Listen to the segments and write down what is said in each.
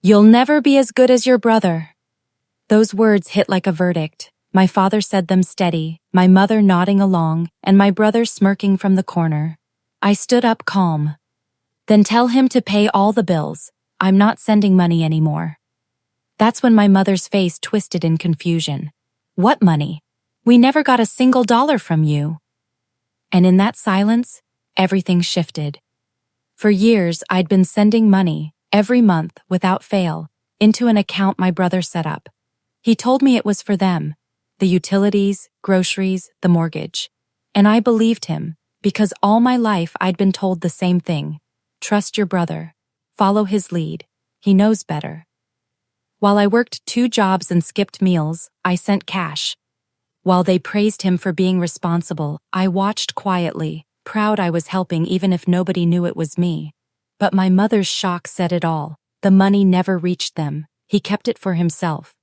"You'll never be as good as your brother." Those words hit like a verdict. My father said them steady, my mother nodding along, and my brother smirking from the corner. I stood up calm. "Then tell him to pay all the bills. I'm not sending money anymore." That's when my mother's face twisted in confusion. "What money? We never got a single dollar from you." And in that silence, everything shifted. For years, I'd been sending money, every month, without fail, into an account my brother set up. He told me it was for them, the utilities, groceries, the mortgage. And I believed him, because all my life I'd been told the same thing. Trust your brother. Follow his lead. He knows better. While I worked 2 jobs and skipped meals, I sent cash. While they praised him for being responsible, I watched quietly, proud I was helping even if nobody knew it was me. But my mother's shock said it all. The money never reached them. He kept it for himself.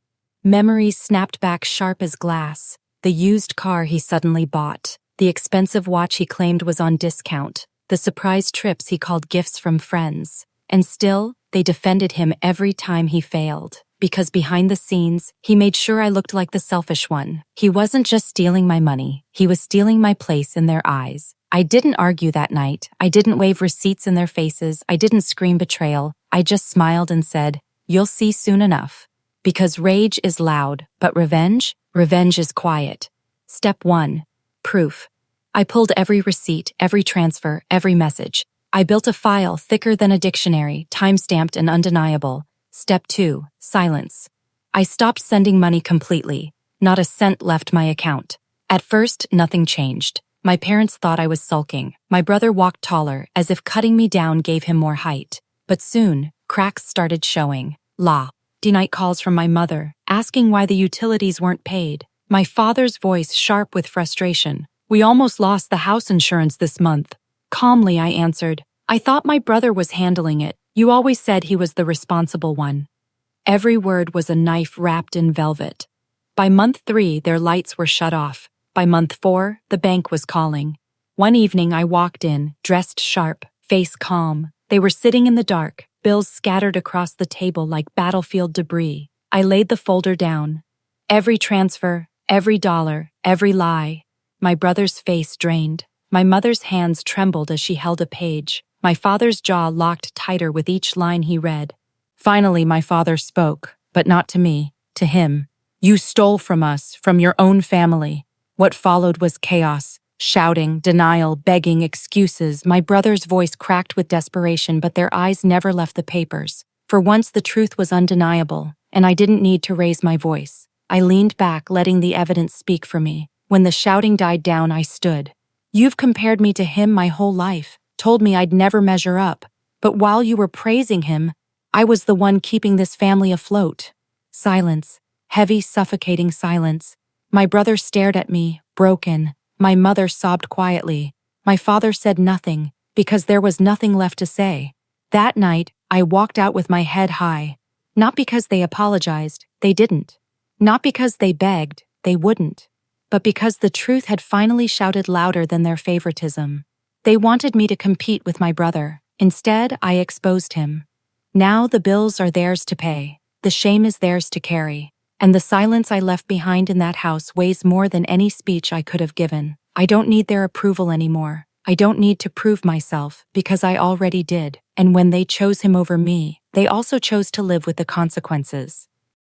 Memories snapped back sharp as glass. The used car he suddenly bought, the expensive watch he claimed was on discount, the surprise trips he called gifts from friends. And still, they defended him every time he failed. Because behind the scenes, he made sure I looked like the selfish one. He wasn't just stealing my money, he was stealing my place in their eyes. I didn't argue that night, I didn't wave receipts in their faces, I didn't scream betrayal, I just smiled and said, "You'll see soon enough." Because rage is loud, but revenge is quiet. Step 1. Proof. I pulled every receipt, every transfer, every message. I built a file thicker than a dictionary, time-stamped and undeniable. Step 2. Silence. I stopped sending money completely. Not a cent left my account. At first, nothing changed. My parents thought I was sulking. My brother walked taller, as if cutting me down gave him more height. But soon, cracks started showing. Night calls from my mother, asking why the utilities weren't paid. My father's voice sharp with frustration. "We almost lost the house insurance this month." Calmly, I answered, "I thought my brother was handling it. You always said he was the responsible one." Every word was a knife wrapped in velvet. By month 3, their lights were shut off. By month 4, the bank was calling. One evening I walked in, dressed sharp, face calm. They were sitting in the dark, bills scattered across the table like battlefield debris. I laid the folder down. Every transfer, every dollar, every lie. My brother's face drained. My mother's hands trembled as she held a page. My father's jaw locked tighter with each line he read. Finally, my father spoke, but not to me, to him. "You stole from us, from your own family." What followed was chaos. Shouting, denial, begging, excuses. My brother's voice cracked with desperation, but their eyes never left the papers. For once the truth was undeniable, and I didn't need to raise my voice. I leaned back, letting the evidence speak for me. When the shouting died down, I stood. "You've compared me to him my whole life, told me I'd never measure up. But while you were praising him, I was the one keeping this family afloat." Silence. Heavy, suffocating silence. My brother stared at me, broken. My mother sobbed quietly. My father said nothing, because there was nothing left to say. That night, I walked out with my head high. Not because they apologized, they didn't. Not because they begged, they wouldn't. But because the truth had finally shouted louder than their favoritism. They wanted me to compete with my brother. Instead, I exposed him. Now the bills are theirs to pay. The shame is theirs to carry. And the silence I left behind in that house weighs more than any speech I could have given. I don't need their approval anymore. I don't need to prove myself, because I already did. And when they chose him over me, they also chose to live with the consequences.